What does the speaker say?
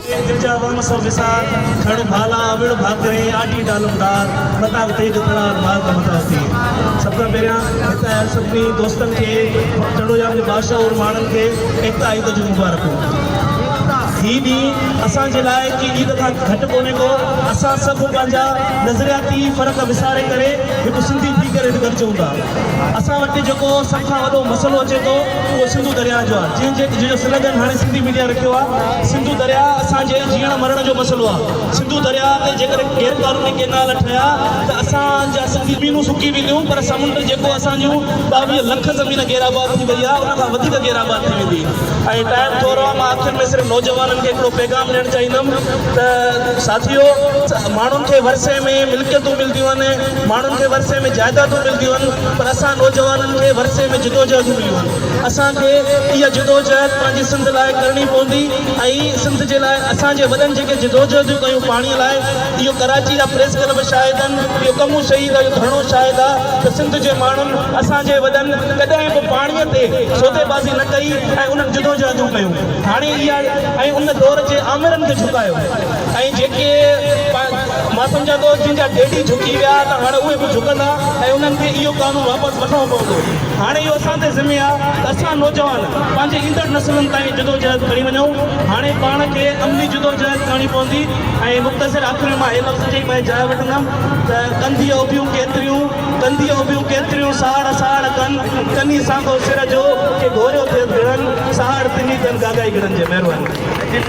गिरजा वम सो विसार खड़ भाला विड़ भाकरे आटी डालमदार मता तेज तरार मार्ग मताती सबका पहिरियां हिते सभिनी दोस्तनि खे चढ़ोजाम जे बादशाह और माण्हुनि खे एकता ईद जूं मुबारकूं। ही ॾींहुं असांजे लाइ की ईद खां घटि कोन्हे को। असां सभु पंहिंजा नज़रियाती फ़र्क़ु विसारे करे हिकु सिंधी थी करे गॾिजूं था। असां वटि जेको सभ खां वॾो मसइलो अचे थो उहो सिंधु दरिया जो आहे, जंहिंजो स्लोगन हाणे सिंधी मीडिया रखियो आहे, सिंधु दरिया असांजे जीअण मरण जो मसइलो आहे। सिंधु दरिया ते जेकर गैर क़ानूनी केनाल ठहिया त असांजा सिंधी ज़मीनूं सुकी वेंदियूं, पर समुंड जेको असांजूं 22 लख ज़मीन गैराबाद थी वई आहे, उन खां वधीक गैराबाद थी वेंदी। ऐं टाइम थोरो आहे, मां आख़िर में सिर्फ़ु नौजवाननि खे हिकिड़ो पैगाम ॾियणु चाहींदुमि त साथियो, माण्हुनि खे वरसे में मिल्कियतूं मिलंदियूं आहिनि, माण्हुनि खे वरसे में जाइदादूं मिलंदियूं आहिनि, पर असां नौजवाननि खे वरसे में जिदोजहदूं मिलियूं आहिनि। असांखे इहा जिदोजहद पंहिंजी सिंध लाइ करणी पवंदी ऐं सिंध जे लाइ असांजे वॾनि जेके जिदोजहदूं कयूं पाणीअ लाइ, इहो कराची जा प्रेस क्लब शायद आहिनि, इहो कमू शहीद जो धरणो शायद आहे त सिंध जे माण्हुनि असांजे वॾनि कॾहिं बि पाणीअ ते सौदेबाज़ी न कई ऐं उन्हनि जिदोजहदूं कयूं। हाणे इहा ऐं उन दौर जे आमिरनि खे झुकायो ऐं जेके मां सम्झां थो जिन जा डेडी झुकी विया त हाणे उहे बि झुकंदा ऐं उन्हनि खे इहो कानून वापसि वठिणो पवंदो। हाणे इहो असां ते ज़िम्मे आहे त असां नौजवान पंहिंजे ईंदड़ नसलुनि ताईं जिदोजहद खणी वञूं। हाणे पाण खे अमली जिदोजहद करणी पवंदी ऐं मुख़्तसिर आख़िर मां हे लफ़्ज़ चई मां जाइ वठंदुमि त कंधीअ उभियूं केतिरियूं साड़ साड़ कनी सांगो सिर जो के घोरियो थिए गिड़नि साड़ तिनी कनि गागाई गिड़नि जे। महिरबानी।